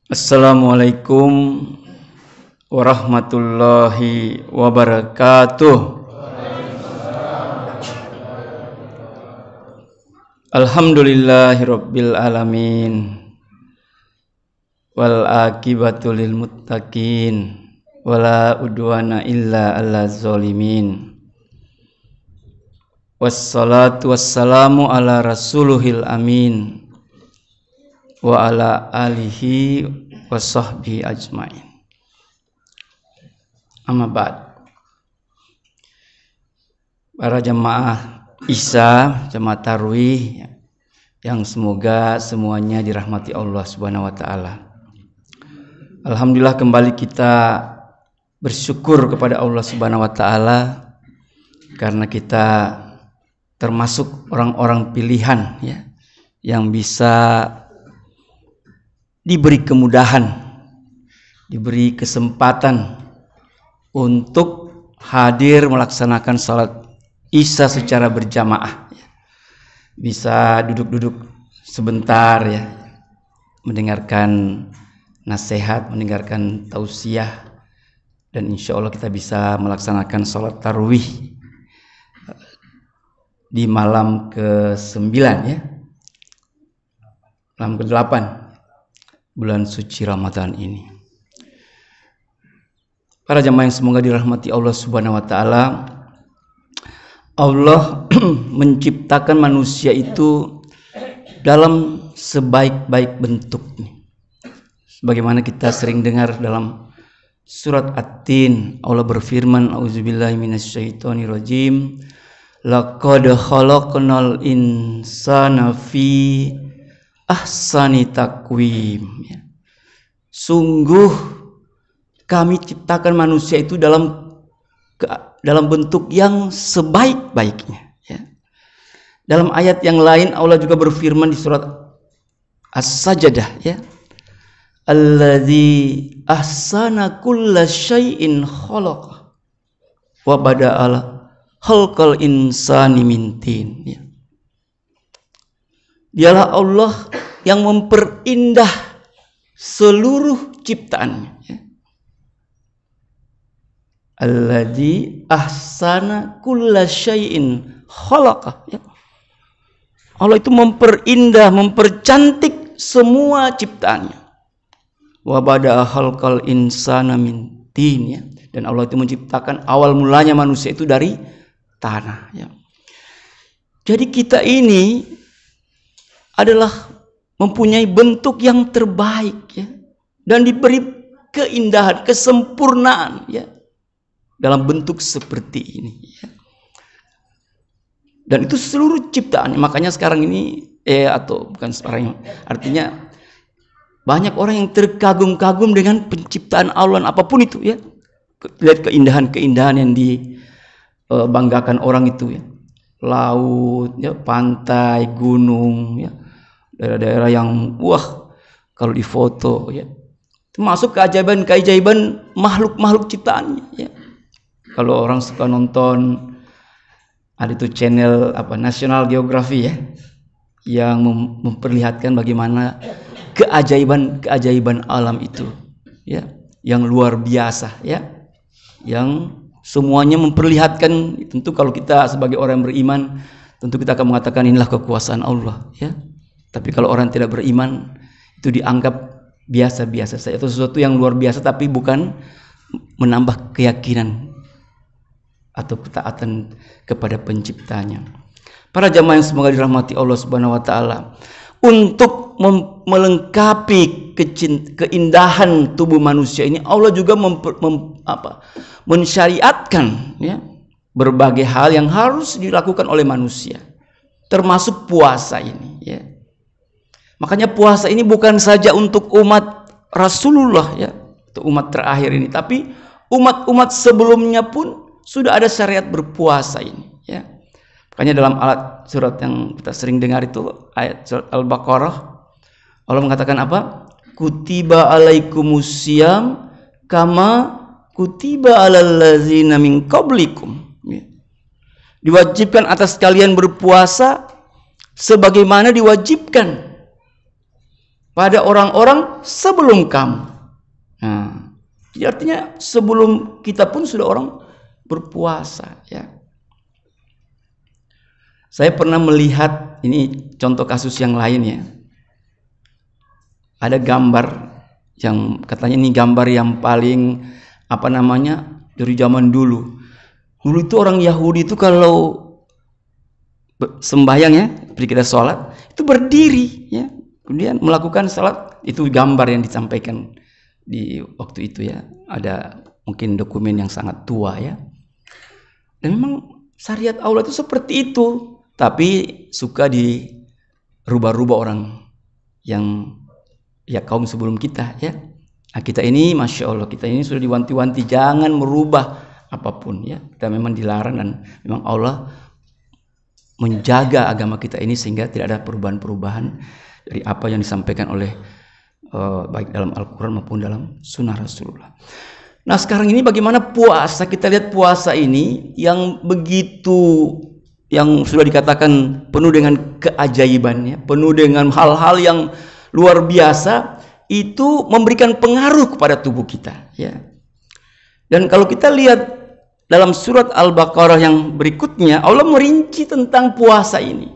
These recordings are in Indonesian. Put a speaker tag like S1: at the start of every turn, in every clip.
S1: Assalamualaikum warahmatullahi wabarakatuh. Alhamdulillahirabbil alamin. Wal aqibatu lil muttaqin. Wala udwana illa 'alal zalimin. Wassalatu wassalamu ala rasulihil amin. Wa ala alihi wa sahbihi ajmain. Amma ba'd. Para jamaah Isya, jamaah Tarwih yang semoga semuanya dirahmati Allah Subhanahu wa taala. Alhamdulillah kembali kita bersyukur kepada Allah Subhanahu wa taala karena kita termasuk orang-orang pilihan ya yang bisa diberi kemudahan, diberi kesempatan untuk hadir melaksanakan salat Isya secara berjamaah. Bisa duduk-duduk sebentar ya, mendengarkan nasihat, mendengarkan tausiah, dan insya Allah kita bisa melaksanakan salat tarawih di malam ke-9 ya, malam ke-8 bulan suci Ramadan ini. Para jamaah yang semoga dirahmati Allah Subhanahu wa taala, Allah menciptakan manusia itu dalam sebaik-baik bentuknya. Sebagaimana kita sering dengar dalam surat At-Tin, Allah berfirman, auzubillahi minasyaitonirrajim, laqad khalaqnal insana fi ahsani takwim. Sungguh kami ciptakan manusia itu dalam bentuk yang sebaik-baiknya ya. Dalam ayat yang lain Allah juga berfirman di surat As-Sajdah ya, alladzi ahsana kulla syai'in khalaqa wa bada'ala khalqal insani min tin ya. Dialah Allah yang memperindah seluruh ciptaannya ya. Alladzi ahsana kulla syai'in khalaqa ya. Allah itu memperindah, mempercantik semua ciptaannya. Wa bada'a khalqal insana min tin ya. Dan Allah itu menciptakan awal mulanya manusia itu dari tanah ya. Jadi kita ini adalah mempunyai bentuk yang terbaik ya, dan diberi keindahan, kesempurnaan ya, dalam bentuk seperti ini ya. Dan itu seluruh ciptaan. Makanya sekarang ini atau bukan sekarang, artinya banyak orang yang terkagum-kagum dengan penciptaan Allah apapun itu ya. Lihat keindahan-keindahan yang dibanggakan orang itu ya. Laut ya, pantai, gunung ya. Daerah-daerah yang wah kalau difoto ya. Termasuk keajaiban-keajaiban makhluk-makhluk ciptaannya ya. Kalau orang suka nonton, ada itu channel National Geography ya, yang memperlihatkan bagaimana keajaiban alam itu ya, yang luar biasa ya, yang semuanya memperlihatkan. Tentu kalau kita sebagai orang yang beriman, tentu kita akan mengatakan inilah kekuasaan Allah ya. Tapi kalau orang tidak beriman, itu dianggap biasa-biasa saja, atau sesuatu yang luar biasa tapi bukan menambah keyakinan atau ketaatan kepada penciptanya. Para jamaah yang semoga dirahmati Allah Subhanahu wa taala, untuk melengkapi keindahan tubuh manusia ini, Allah juga mensyariatkan ya, berbagai hal yang harus dilakukan oleh manusia, termasuk puasa ini ya. Makanya puasa ini bukan saja untuk umat Rasulullah ya, untuk umat terakhir ini, tapi umat-umat sebelumnya pun sudah ada syariat berpuasa ini ya. Makanya dalam surat yang kita sering dengar itu, ayat surat Al-Baqarah, Allah mengatakan apa? Kutiba alaikumusiyam kama kutiba alal ladzina min qablikum ya. Diwajibkan atas kalian berpuasa sebagaimana diwajibkan pada orang-orang sebelum kamu. Nah, jadi artinya sebelum kita pun sudah orang berpuasa, ya. Saya pernah melihat, ini contoh kasus yang lain ya. Ada gambar yang katanya ini gambar yang paling dari zaman dulu. Dulu itu orang Yahudi itu kalau sembahyang ya, seperti kita sholat, itu berdiri ya. Kemudian melakukan sholat, itu gambar yang disampaikan di waktu itu ya. Ada mungkin dokumen yang sangat tua ya. Dan memang syariat Allah itu seperti itu. Tapi suka dirubah-rubah orang yang ya kaum sebelum kita ya. Nah, kita ini Masya Allah, kita ini sudah diwanti-wanti jangan merubah apapun ya. Kita memang dilarang dan memang Allah menjaga agama kita ini sehingga tidak ada perubahan-perubahan dari apa yang disampaikan oleh baik dalam Al-Quran maupun dalam Sunnah Rasulullah. Nah sekarang ini bagaimana puasa? Kita lihat puasa ini yang begitu, yang sudah dikatakan penuh dengan keajaibannya, penuh dengan hal-hal yang luar biasa, itu memberikan pengaruh kepada tubuh kita ya. Dan kalau kita lihat dalam surat Al-Baqarah yang berikutnya, Allah merinci tentang puasa ini.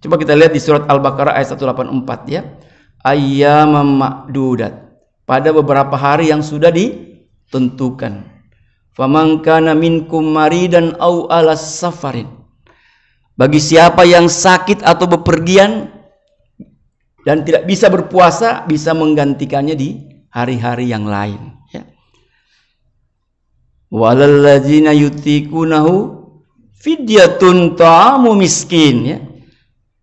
S1: Coba kita lihat di surat Al-Baqarah ayat 184 ya. Ayyamam ma'dudat, pada beberapa hari yang sudah ditentukan. Faman kana minkum maridan aw ala safarin, bagi siapa yang sakit atau bepergian dan tidak bisa berpuasa, bisa menggantikannya di hari-hari yang lain ya. Walal ladzina yutiqunahu fidyatun ta'amu miskin ya.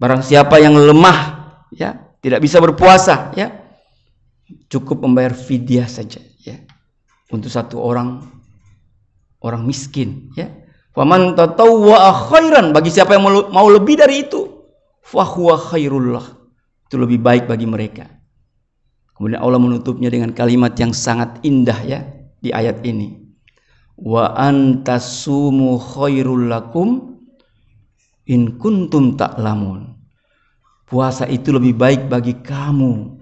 S1: Barang siapa yang lemah ya, tidak bisa berpuasa ya, cukup membayar fidyah saja ya untuk satu orang miskin ya. Faman tatawwa'a khairan, bagi siapa yang mau lebih dari itu, fahuwa khairullah, itu lebih baik bagi mereka. Kemudian Allah menutupnya dengan kalimat yang sangat indah ya di ayat ini. Wa antasumu khairul lakum in kuntum ta'lamun. Puasa itu lebih baik bagi kamu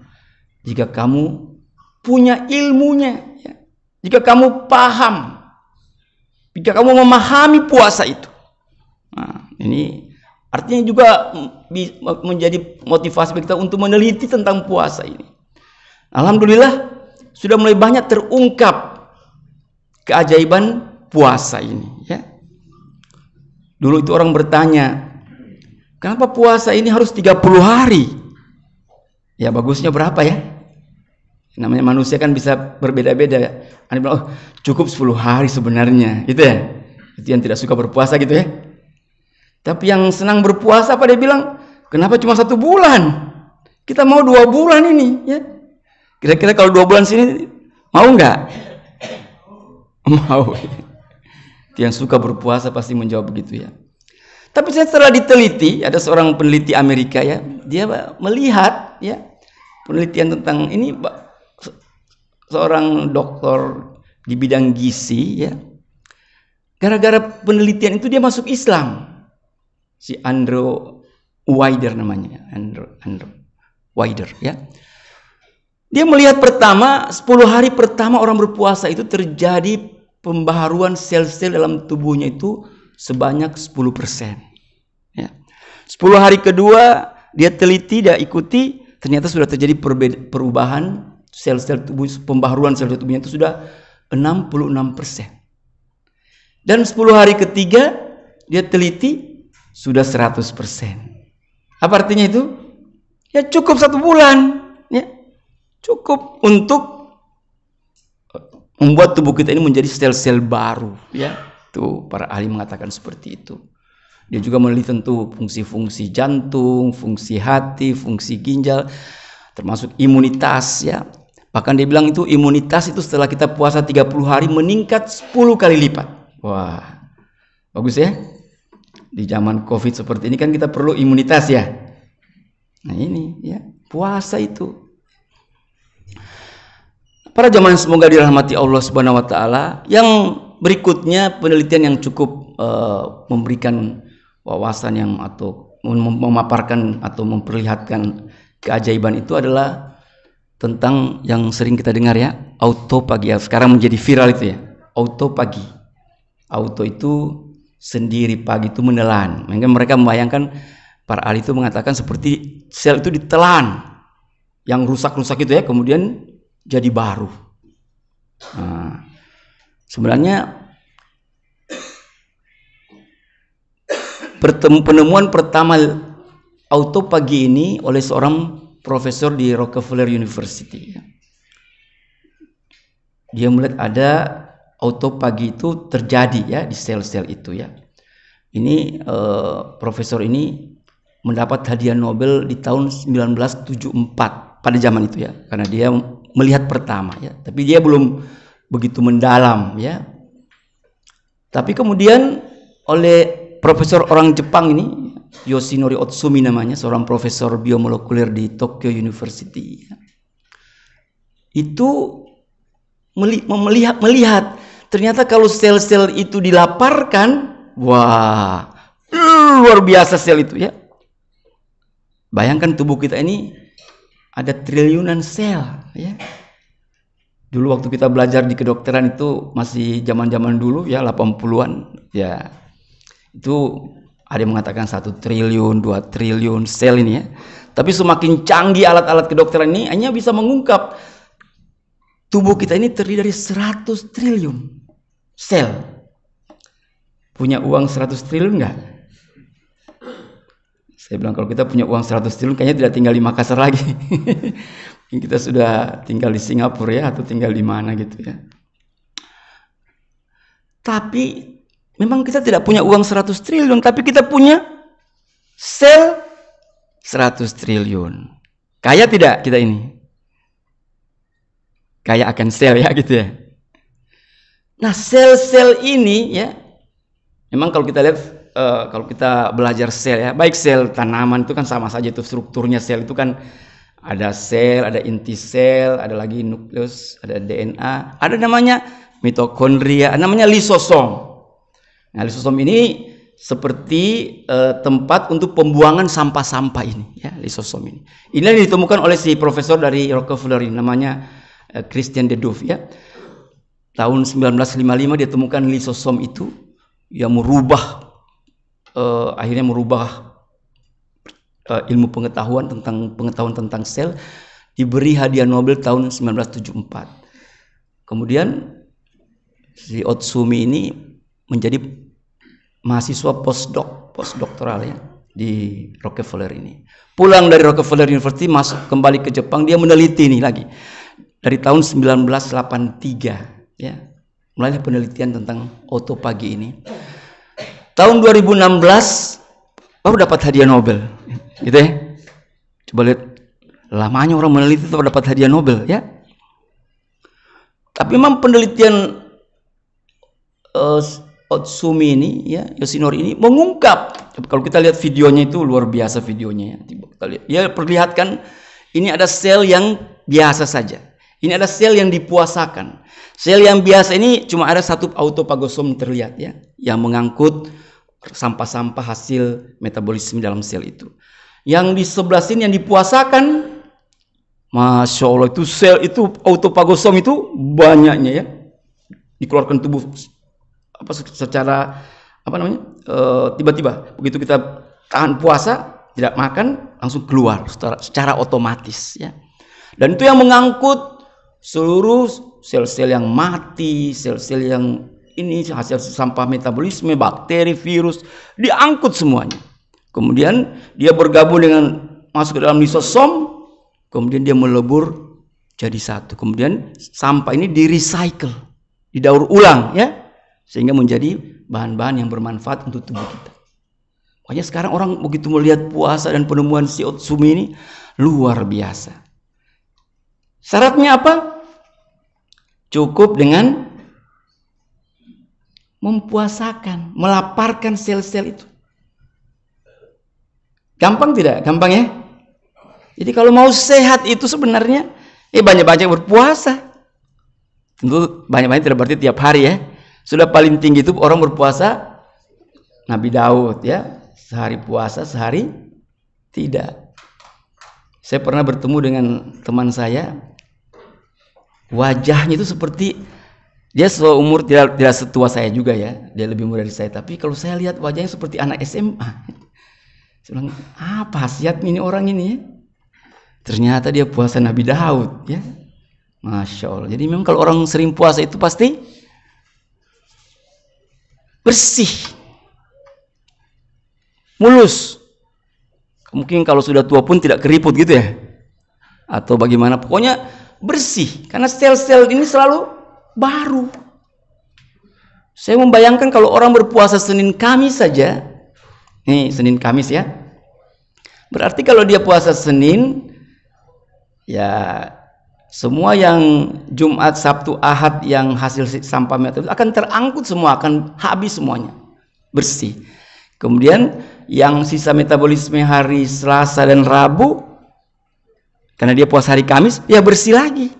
S1: jika kamu punya ilmunya ya. Jika kamu paham, jika kamu memahami puasa itu. Nah, ini artinya juga menjadi motivasi bagi kita untuk meneliti tentang puasa ini. Alhamdulillah sudah mulai banyak terungkap keajaiban puasa ini ya. Dulu itu orang bertanya, kenapa puasa ini harus 30 hari? Ya bagusnya berapa ya? Namanya manusia kan bisa berbeda-beda ya. Ada bilang, oh cukup 10 hari sebenarnya, gitu ya. Itu yang tidak suka berpuasa gitu ya. Tapi yang senang berpuasa apa dia bilang, kenapa cuma 1 bulan? Kita mau 2 bulan ini ya. Kira-kira kalau 2 bulan sini mau nggak? Mau. Yang suka berpuasa pasti menjawab begitu ya. Tapi setelah diteliti, ada seorang peneliti Amerika ya, dia melihat ya penelitian tentang ini, seorang dokter di bidang gizi ya. Gara-gara penelitian itu dia masuk Islam. Si Andrew Wider namanya, Andrew Wider ya. Dia melihat pertama 10 hari pertama orang berpuasa itu terjadi pembaharuan sel-sel dalam tubuhnya itu sebanyak 10% ya. 10 hari kedua dia teliti, dia ikuti, ternyata sudah terjadi perubahan sel-sel tubuh, pembaharuan sel-sel tubuhnya itu sudah 66%. Dan 10 hari ketiga dia teliti sudah 100%. Apa artinya itu? Ya cukup 1 bulan ya. Cukup untuk membuat tubuh kita ini menjadi sel-sel baru ya. Tuh para ahli mengatakan seperti itu. Dia juga meneliti tentu fungsi-fungsi jantung, fungsi hati, fungsi ginjal, termasuk imunitas ya. Bahkan dia bilang itu imunitas itu setelah kita puasa 30 hari meningkat 10 kali lipat. Wah, bagus ya. Di zaman Covid seperti ini kan kita perlu imunitas ya. Nah ini ya, puasa itu. Para jamaah semoga dirahmati Allah Subhanahu wa taala. Yang berikutnya penelitian yang cukup memberikan wawasan yang atau memaparkan atau memperlihatkan keajaiban itu adalah tentang yang sering kita dengar ya, autopagi. Sekarang menjadi viral itu ya, autopagi. Auto itu sendiri, pagi itu menelan. Mungkin mereka membayangkan, para ahli itu mengatakan seperti sel itu ditelan, yang rusak-rusak itu ya, kemudian jadi baru. Nah, sebenarnya penemuan pertama autopagi ini oleh seorang profesor di Rockefeller University. Dia melihat ada autopagi itu terjadi ya di sel-sel itu ya. Ini profesor ini mendapat hadiah Nobel di tahun 1974 pada zaman itu ya, karena dia melihat pertama ya. Tapi dia belum begitu mendalam ya. Tapi kemudian oleh profesor orang Jepang ini, Yoshinori Otsumi namanya, seorang profesor biomolekuler di Tokyo University. Itu melihat ternyata kalau sel-sel itu dilaparkan, wah, luar biasa sel itu ya. Bayangkan tubuh kita ini ada triliunan sel ya. Dulu waktu kita belajar di kedokteran itu masih zaman-zaman dulu ya, 80-an ya. Itu ada yang mengatakan 1 triliun, 2 triliun sel ini ya. Tapi semakin canggih alat-alat kedokteran ini hanya bisa mengungkap tubuh kita ini terdiri dari 100 triliun sel. Punya uang 100 triliun enggak? Saya bilang kalau kita punya uang 100 triliun kayaknya tidak tinggal di Makassar lagi. Kita sudah tinggal di Singapura ya, atau tinggal di mana gitu ya. Tapi memang kita tidak punya uang 100 triliun, tapi kita punya sel 100 triliun. Kaya tidak kita ini? Kaya akan sel ya gitu ya. Nah, sel-sel ini ya, memang kalau kita lihat, kalau kita belajar sel ya, baik sel tanaman itu kan sama saja itu strukturnya. Sel itu kan ada sel, ada inti sel, ada lagi nukleus, ada DNA, ada namanya mitokondria, namanya lisosom. Nah, lisosom ini seperti tempat untuk pembuangan sampah-sampah ini, ya, lisosom ini. Ini ditemukan oleh si profesor dari Rockefeller ini, namanya Christian de Duve, ya. Tahun 1955 dia temukan lisosom itu yang merubah, akhirnya merubah ilmu pengetahuan tentang sel. Diberi hadiah Nobel tahun 1974. Kemudian si Otsumi ini menjadi mahasiswa postdoktoral ya di Rockefeller ini. Pulang dari Rockefeller University, masuk kembali ke Jepang, dia meneliti ini lagi dari tahun 1983 ya, mulai penelitian tentang autopagi ini. Tahun 2016 baru dapat hadiah Nobel, gitu ya. Coba lihat lamanya orang meneliti itu dapat hadiah Nobel ya. Tapi memang penelitian Otsumi ini ya, Yoshinori ini mengungkap, kalau kita lihat videonya itu luar biasa videonya ya. Kita lihat, dia perlihatkan ini ada sel yang biasa saja. Ini ada sel yang dipuasakan. Sel yang biasa ini cuma ada satu autopagosom terlihat ya, yang mengangkut sampah-sampah hasil metabolisme dalam sel itu. Yang di sebelah sini yang dipuasakan, Masya Allah, itu sel itu autopagosom itu banyaknya ya, dikeluarkan tubuh secara tiba-tiba begitu kita tahan puasa tidak makan langsung keluar secara otomatis ya. Dan itu yang mengangkut seluruh sel-sel yang mati, sel-sel yang ini hasil sampah metabolisme, bakteri, virus, diangkut semuanya. Kemudian dia bergabung dengan masuk ke dalam lisosom, kemudian dia melebur jadi satu. Kemudian sampah ini di-recycle, didaur ulang ya, sehingga menjadi bahan-bahan yang bermanfaat untuk tubuh kita. Makanya sekarang orang begitu melihat puasa dan penemuan si Otsumi ini luar biasa. Syaratnya apa? Cukup dengan mempuasakan, melaparkan sel-sel itu. Gampang tidak? Gampang ya? Jadi kalau mau sehat itu sebenarnya banyak-banyak berpuasa. Tentu banyak-banyak tidak berarti tiap hari ya. Sudah paling tinggi itu orang berpuasa Nabi Daud ya, sehari puasa sehari tidak. Saya pernah bertemu dengan teman saya, wajahnya itu seperti, dia seumur tidak setua saya juga ya, dia lebih muda dari saya, tapi kalau saya lihat wajahnya seperti anak SMA. Saya bilang, apa khasiatnya ini orang ini ya? Ternyata dia puasa Nabi Daud ya. Masya Allah. Jadi memang kalau orang sering puasa itu pasti bersih, mulus. Mungkin kalau sudah tua pun tidak keriput gitu ya, atau bagaimana, pokoknya bersih, karena sel-sel ini selalu baru. Saya membayangkan kalau orang berpuasa Senin Kamis saja, nih Senin Kamis ya, berarti kalau dia puasa Senin, ya semua yang Jumat, Sabtu, Ahad yang hasil sampah itu akan terangkut semua, akan habis semuanya, bersih. Kemudian yang sisa metabolisme hari Selasa dan Rabu, karena dia puasa hari Kamis, ya bersih lagi.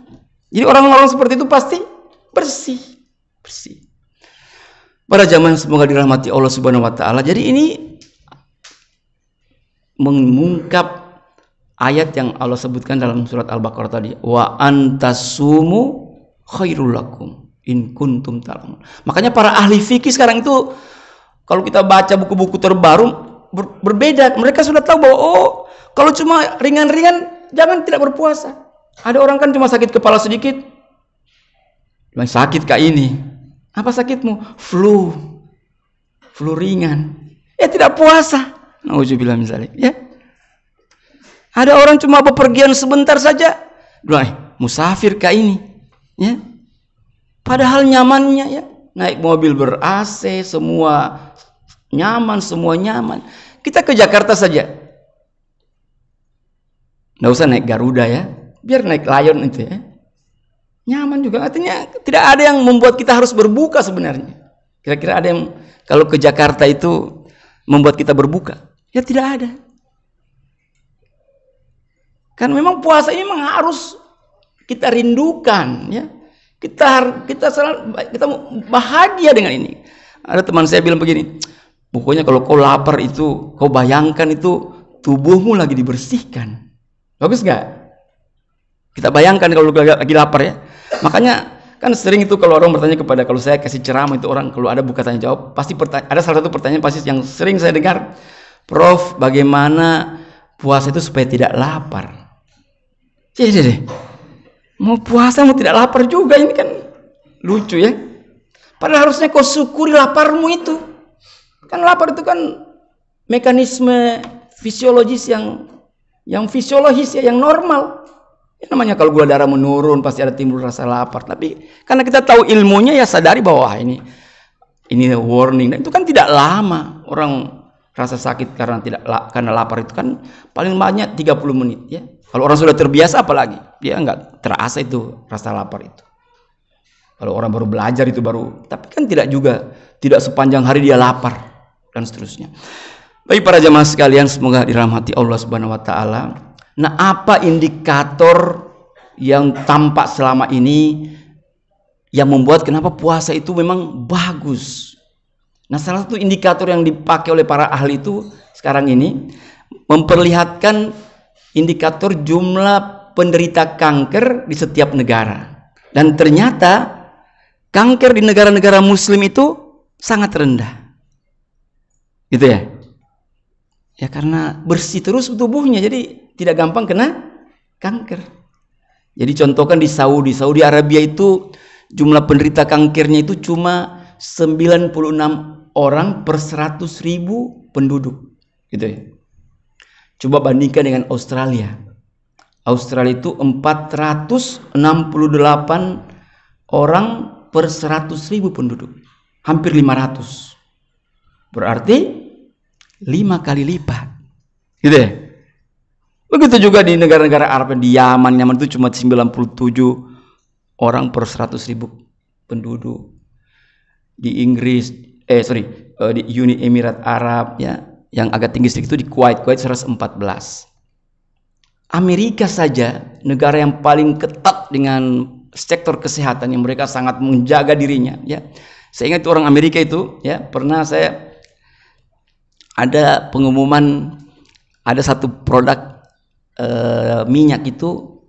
S1: Jadi orang-orang seperti itu pasti bersih, bersih. Para jamaah semoga dirahmati Allah Subhanahu wa taala. Jadi ini mengungkap ayat yang Allah sebutkan dalam surat Al-Baqarah tadi, wa antasumu khairul lakum in kuntum ta'lamun. Makanya para ahli fikih sekarang itu kalau kita baca buku-buku terbaru berbeda. Mereka sudah tahu bahwa kalau cuma ringan-ringan jangan tidak berpuasa. Ada orang kan cuma sakit kepala sedikit, sakit kak ini, apa sakitmu? Flu ringan, ya tidak puasa. Nauzubillah misalnya, ya. Ada orang cuma bepergian sebentar saja, musafir kak ini, ya. Padahal nyamannya ya, naik mobil ber-AC, semua nyaman. Kita ke Jakarta saja, nggak usah naik Garuda ya, biar naik Lion itu ya, nyaman juga. Artinya tidak ada yang membuat kita harus berbuka sebenarnya. Kira-kira ada yang kalau ke Jakarta itu membuat kita berbuka? Ya tidak ada. Kan memang puasa ini memang harus kita rindukan ya. Kita bahagia dengan ini. Ada teman saya bilang begini, pokoknya kalau kau lapar itu, kau bayangkan itu tubuhmu lagi dibersihkan. Bagus nggak? Kita bayangkan kalau lagi lapar ya. Makanya kan sering itu kalau orang bertanya kepada, kalau saya kasih ceramah itu orang kalau ada buka tanya jawab, pasti ada salah satu pertanyaan pasti yang sering saya dengar, Prof, bagaimana puasa itu supaya tidak lapar? Jadi deh, mau puasa mau tidak lapar juga, ini kan lucu ya. Padahal harusnya kau syukuri laparmu itu. Kan lapar itu kan mekanisme fisiologis yang fisiologis ya, yang normal. Ya, namanya kalau gula darah menurun pasti ada timbul rasa lapar. Tapi karena kita tahu ilmunya ya sadari bahwa ini warning. Dan itu kan tidak lama orang rasa sakit karena lapar itu kan paling banyak 30 menit ya. Kalau orang sudah terbiasa apalagi, dia nggak terasa itu rasa lapar itu. Kalau orang baru belajar itu baru, tapi kan tidak sepanjang hari dia lapar dan seterusnya. Bagi para jamaah sekalian, semoga dirahmati Allah Subhanahu wa taala. Nah, apa indikator yang tampak selama ini yang membuat kenapa puasa itu memang bagus? Nah, salah satu indikator yang dipakai oleh para ahli itu sekarang ini memperlihatkan indikator jumlah penderita kanker di setiap negara. Dan ternyata kanker di negara-negara muslim itu sangat rendah. Gitu ya? Ya karena bersih terus tubuhnya, jadi tidak gampang kena kanker. Jadi contohkan di Saudi Arabia itu jumlah penderita kankernya itu cuma 96 orang per 100.000 penduduk, gitu ya. Coba bandingkan dengan Australia. Australia itu 468 orang per 100.000 penduduk, hampir 500. Berarti 5 kali lipat, gitu ya. Begitu juga di negara-negara Arab, di Yaman itu cuma 97 orang per 100.000 penduduk. Di Inggris, di Uni Emirat Arab ya, yang agak tinggi sedikit itu di Kuwait 114. Amerika saja, negara yang paling ketat dengan sektor kesehatan, yang mereka sangat menjaga dirinya ya. Saya ingat orang Amerika itu ya, pernah ada pengumuman, ada satu produk minyak itu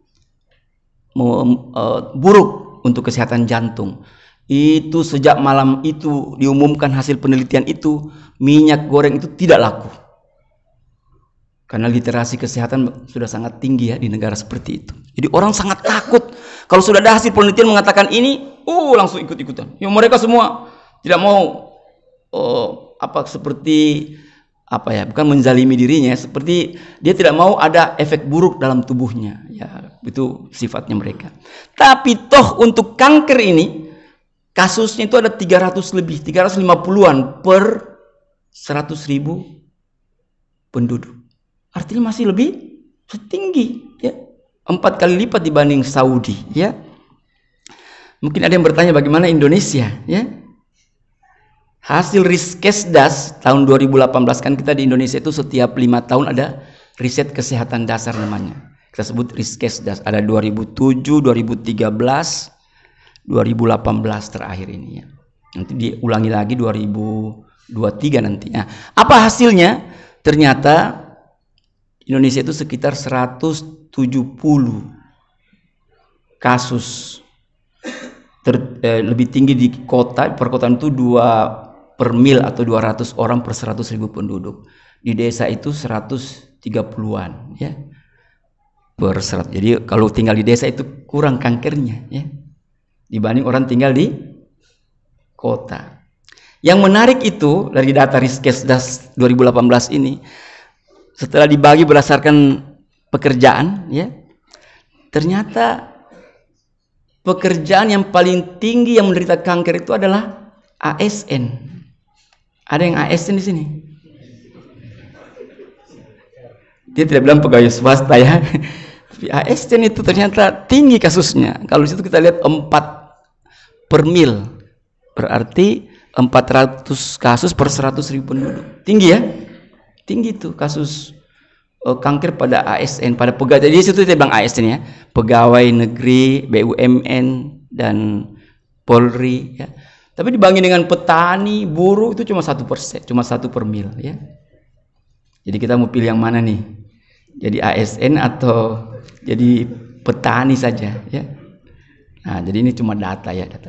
S1: buruk untuk kesehatan jantung. Itu sejak malam itu diumumkan hasil penelitian itu, minyak goreng itu tidak laku. Karena literasi kesehatan sudah sangat tinggi ya di negara seperti itu. Jadi orang sangat takut kalau sudah ada hasil penelitian mengatakan ini, langsung ikut-ikutan. Ya, mereka semua tidak mau bukan menzalimi dirinya, seperti dia tidak mau ada efek buruk dalam tubuhnya. Ya, itu sifatnya mereka. Tapi toh untuk kanker ini kasusnya itu ada 350-an per 100.000 penduduk. Artinya masih lebih tinggi ya. 4 kali lipat dibanding Saudi ya. Mungkin ada yang bertanya bagaimana Indonesia ya. Hasil Riskesdas tahun 2018 kan kita di Indonesia itu setiap 5 tahun ada riset kesehatan dasar namanya. Kita sebut Riskesdas, ada 2007, 2013, 2018 terakhir ini ya. Nanti diulangi lagi 2023 nanti. Nah, apa hasilnya? Ternyata Indonesia itu sekitar 170 kasus. Lebih tinggi di kota, perkotaan itu 2 per mil atau 200 orang per 100.000 penduduk. Di desa itu 130-an ya. Per 100. Jadi kalau tinggal di desa itu kurang kankernya ya. Dibanding orang tinggal di kota. Yang menarik itu dari data Riskesdas 2018 ini, setelah dibagi berdasarkan pekerjaan ya, ternyata pekerjaan yang paling tinggi yang menderita kanker itu adalah ASN. Ada yang ASN di sini? Dia tidak bilang pegawai swasta ya. Tapi ASN itu ternyata tinggi kasusnya. Kalau di situ kita lihat 4 per mil. Berarti 400 kasus per 100.000 penduduk. Tinggi ya? Tinggi tuh kasus kanker pada ASN, pada pegawai. Jadi situ kita bilang ASN ya, pegawai negeri, BUMN dan Polri ya. Tapi dibanding dengan petani, buruh itu cuma 1%, cuma 1 per mil ya. Jadi kita mau pilih yang mana nih? Jadi ASN atau jadi petani saja ya. Nah, jadi ini cuma data ya, data.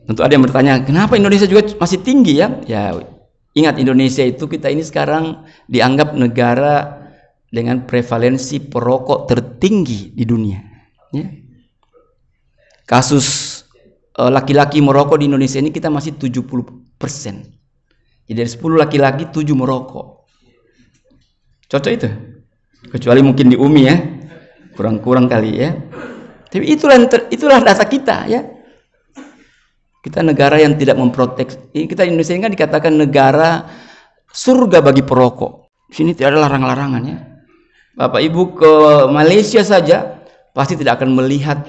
S1: Tentu ada yang bertanya, kenapa Indonesia juga masih tinggi ya? Ya, ingat Indonesia itu kita ini sekarang dianggap negara dengan prevalensi perokok tertinggi di dunia. Ya. Kasus laki-laki merokok di Indonesia ini kita masih 70%. Jadi dari 10 laki-laki 7 merokok. Cocok itu? Kecuali mungkin di UMI ya, kurang-kurang kali ya. Tapi itulah data kita ya. Kita negara yang tidak memproteksi. Kita Indonesia ini kan dikatakan negara surga bagi perokok. Di sini tidak ada larang-larangan ya. Bapak Ibu ke Malaysia saja pasti tidak akan melihat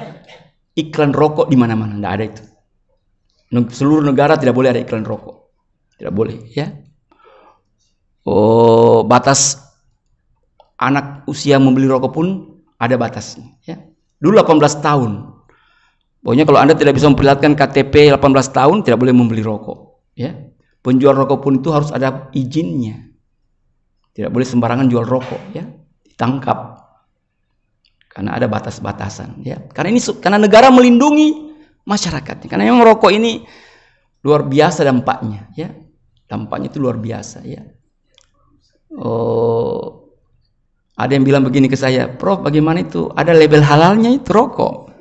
S1: iklan rokok di mana-mana. Tidak ada itu. Seluruh negara tidak boleh ada iklan rokok. Tidak boleh ya. Batas anak usia membeli rokok pun ada batasnya ya. Dulu 18 tahun. Pokoknya kalau Anda tidak bisa memperlihatkan KTP 18 tahun, tidak boleh membeli rokok. Ya, penjual rokok pun itu harus ada izinnya. Tidak boleh sembarangan jual rokok, ya, ditangkap. Karena ada batas-batasan, ya. Karena negara melindungi masyarakatnya. Karena yang merokok ini luar biasa dampaknya, ya. Dampaknya itu luar biasa, ya. Ada yang bilang begini ke saya, Prof, bagaimana itu? Ada label halalnya itu rokok.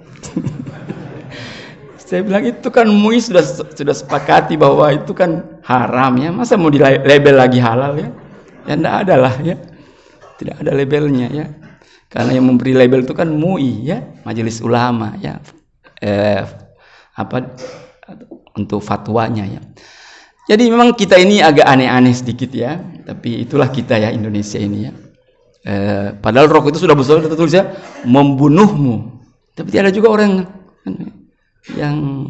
S1: Saya bilang itu kan MUI sudah sepakati bahwa itu kan haram ya, masa mau di label lagi halal ya? Ya enggak ada lah ya, tidak ada labelnya ya, karena yang memberi label itu kan MUI ya, Majelis Ulama ya, untuk fatwanya ya. Jadi memang kita ini agak aneh-aneh sedikit ya, tapi itulah kita ya Indonesia ini ya. Padahal rokok itu sudah besar tertulis ya, membunuhmu, tapi ada juga orang yang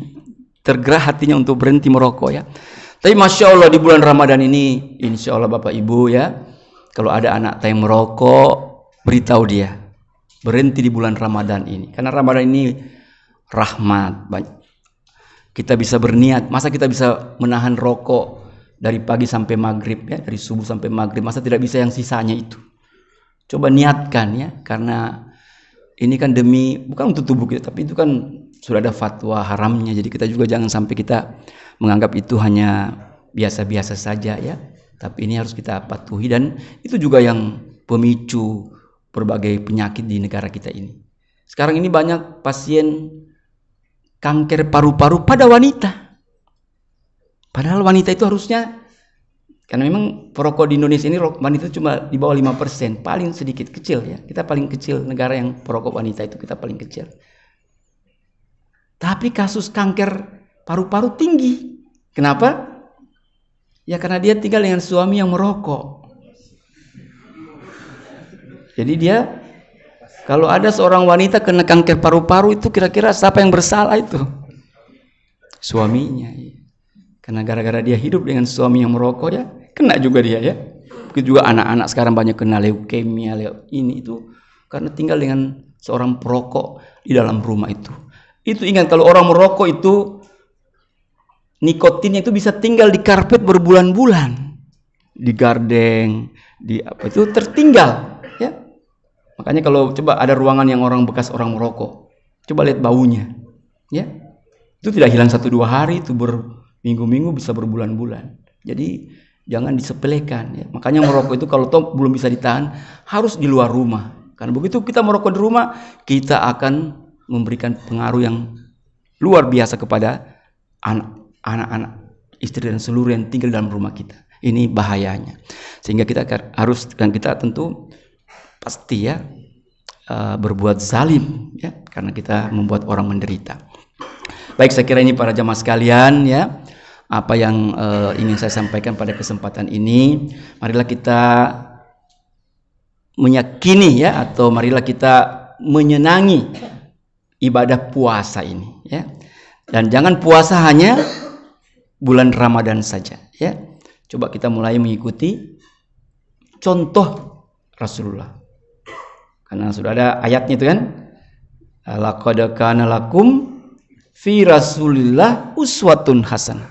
S1: tergerak hatinya untuk berhenti merokok ya. Tapi Masya Allah di bulan Ramadan ini, Insya Allah Bapak Ibu ya, kalau ada anak yang merokok, beritahu dia berhenti di bulan Ramadan ini, karena Ramadan ini rahmat. Kita bisa berniat, masa kita bisa menahan rokok dari pagi sampai maghrib ya, dari subuh sampai maghrib, masa tidak bisa yang sisanya itu. coba niatkan ya, karena ini kan demi bukan untuk tubuh kita, tapi itu kan sudah ada fatwa haramnya. Jadi kita juga jangan sampai kita menganggap itu hanya biasa-biasa saja ya. Tapi ini harus kita patuhi, dan itu juga yang pemicu berbagai penyakit di negara kita ini. Sekarang ini banyak pasien kanker paru-paru pada wanita. Padahal wanita itu harusnya, karena memang perokok di Indonesia ini wanita cuma di bawah 5%, paling sedikit, kecil ya. Kita paling kecil, negara yang perokok wanita itu kita paling kecil. Tapi kasus kanker paru-paru tinggi. Kenapa? Ya karena dia tinggal dengan suami yang merokok. Jadi dia, kalau ada seorang wanita kena kanker paru-paru itu kira-kira siapa yang bersalah itu? Suaminya. Karena gara-gara dia hidup dengan suami yang merokok ya, kena juga dia ya. Begitu juga anak-anak sekarang banyak kena leukemia, ini itu karena tinggal dengan seorang perokok di dalam rumah itu. Itu ingat, kalau orang merokok itu nikotinnya itu bisa tinggal di karpet berbulan-bulan, di gardeng, di apa itu tertinggal ya. Makanya kalau coba ada ruangan yang orang bekas orang merokok, coba lihat baunya ya. Itu tidak hilang 1-2 hari, itu berminggu-minggu, bisa berbulan-bulan. Jadi jangan disepelekan ya. Makanya merokok itu kalau toh belum bisa ditahan, harus di luar rumah. Karena begitu kita merokok di rumah, kita akan memberikan pengaruh yang luar biasa kepada anak-anak, istri dan seluruh yang tinggal dalam rumah kita. Ini bahayanya. Sehingga kita harus, dan kita tentu pasti ya berbuat zalim ya, karena kita membuat orang menderita. Baik, saya kira ini para jamaah sekalian ya, apa yang ingin saya sampaikan pada kesempatan ini. Marilah kita meyakini ya, atau marilah kita menyenangi ibadah puasa ini ya. Dan jangan puasa hanya bulan Ramadan saja ya. Coba kita mulai mengikuti contoh Rasulullah. Karena sudah ada ayatnya itu kan. Laqad kana lakum fi Rasulillah uswatun hasanah.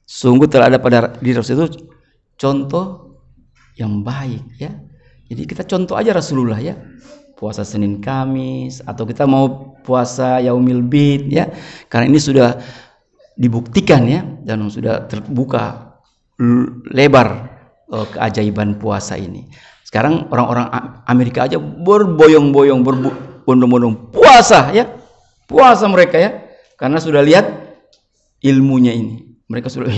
S1: Sungguh telah ada pada diri Rasul itu contoh yang baik ya. Jadi kita contoh aja Rasulullah ya. Puasa Senin Kamis, atau kita mau puasa Yaumil Bid ya. Karena ini sudah dibuktikan ya, dan sudah terbuka lebar keajaiban puasa ini. Sekarang orang-orang Amerika aja berboyong-boyong, berbondong-bondong puasa ya. Puasa mereka ya. Karena sudah lihat ilmunya ini. Mereka sudah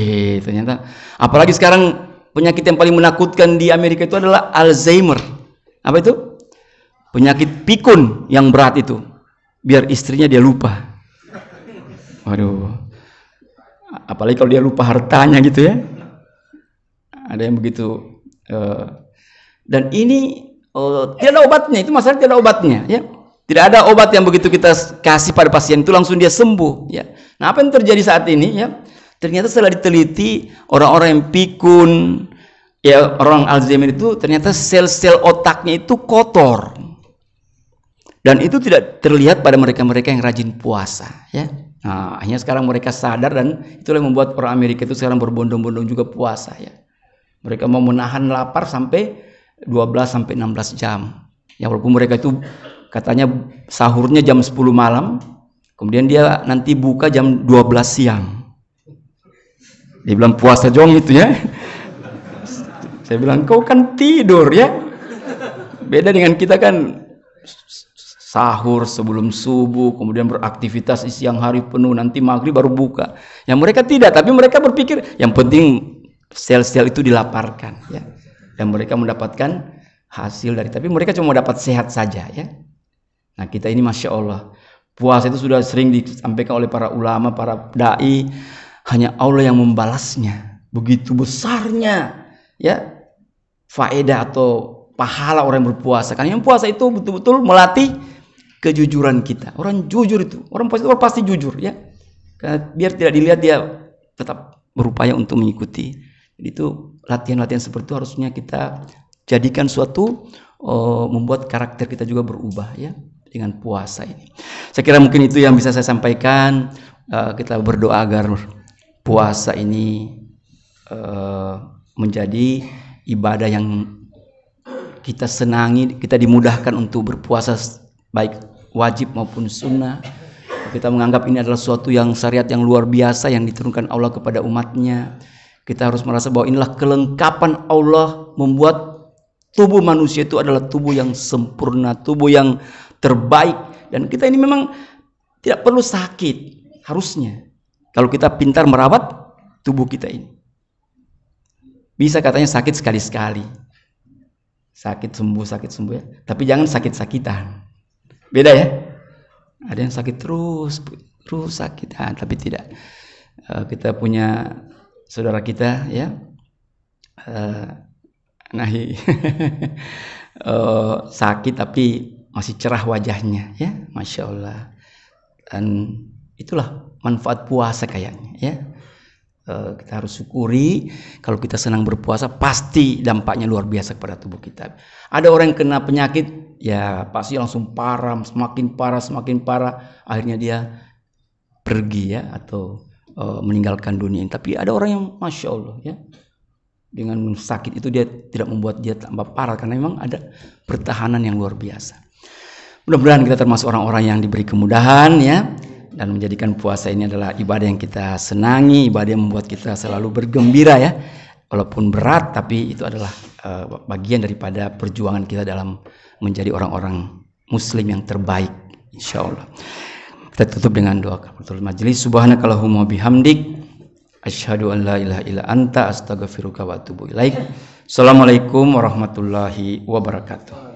S1: ternyata, apalagi sekarang penyakit yang paling menakutkan di Amerika itu adalah Alzheimer. Apa itu? Penyakit pikun yang berat itu. Biar istrinya dia lupa. Waduh. Apalagi kalau dia lupa hartanya gitu ya. Ada yang begitu. Dan ini tidak ada obatnya. Itu masalah tidak ada obatnya ya. Tidak ada obat yang begitu kita kasih pada pasien itu langsung dia sembuh ya. Nah, apa yang terjadi saat ini ya? Ternyata setelah diteliti, orang-orang yang pikun ya, orang Alzheimer itu ternyata sel-sel otaknya itu kotor. Dan itu tidak terlihat pada mereka-mereka yang rajin puasa ya. Nah, akhirnya sekarang mereka sadar, dan itulah yang membuat orang Amerika itu sekarang berbondong-bondong juga puasa ya. Mereka mau menahan lapar sampai 12-16 jam. Ya, walaupun mereka itu katanya sahurnya jam 10 malam, kemudian dia nanti buka jam 12 siang. Dia bilang puasa jong itu ya. Saya bilang kau kan tidur ya. Beda dengan kita kan sahur sebelum subuh, kemudian beraktivitas di siang hari penuh, nanti maghrib baru buka. Yang mereka tidak, tapi mereka berpikir yang penting sel-sel itu dilaparkan ya. Dan mereka mendapatkan hasil dari, tapi mereka cuma dapat sehat saja ya. Nah, kita ini Masya Allah, puasa itu sudah sering disampaikan oleh para ulama, para dai, hanya Allah yang membalasnya. Begitu besarnya ya faedah atau pahala orang yang berpuasa. Karena yang puasa itu betul-betul melatih kejujuran kita. Orang jujur itu, orang puasa itu orang pasti jujur ya. Karena biar tidak dilihat, dia tetap berupaya untuk mengikuti. Jadi itu latihan-latihan seperti itu harusnya kita jadikan suatu membuat karakter kita juga berubah ya dengan puasa ini. Saya kira mungkin itu yang bisa saya sampaikan. Kita berdoa agar puasa ini menjadi ibadah yang kita senangi, kita dimudahkan untuk berpuasa baik wajib maupun sunnah. Kita menganggap ini adalah suatu yang syariat yang luar biasa yang diturunkan Allah kepada umatnya. Kita harus merasa bahwa inilah kelengkapan Allah membuat tubuh manusia itu adalah tubuh yang sempurna, tubuh yang terbaik. Dan kita ini memang tidak perlu sakit, harusnya. Kalau kita pintar merawat tubuh kita ini. Bisa katanya sakit sekali-sekali. Sakit sembuh ya. Tapi jangan sakit-sakitan. Beda ya. Ada yang sakit terus sakit. Tapi tidak. Kita punya saudara kita ya. Sakit tapi masih cerah wajahnya ya. Masya Allah. Dan itulah manfaat puasa kayaknya ya. Kita harus syukuri kalau kita senang berpuasa, pasti dampaknya luar biasa kepada tubuh kita. Ada orang yang kena penyakit ya pasti langsung parah, semakin parah, akhirnya dia pergi ya atau meninggalkan dunia ini. Tapi ada orang yang Masya Allah ya, dengan sakit itu dia tidak membuat dia tambah parah, karena memang ada pertahanan yang luar biasa. Mudah-mudahan kita termasuk orang-orang yang diberi kemudahan ya, dan menjadikan puasa ini adalah ibadah yang kita senangi, ibadah yang membuat kita selalu bergembira ya. Walaupun berat, tapi itu adalah bagian daripada perjuangan kita dalam menjadi orang-orang muslim yang terbaik, insya Allah. Kita tutup dengan doa kafaratul majelis. Subhanakallahumma bihamdik, asyhadu an la ilaha illa anta, astaghfiruka wa atubu ilaik. Assalamualaikum warahmatullahi wabarakatuh.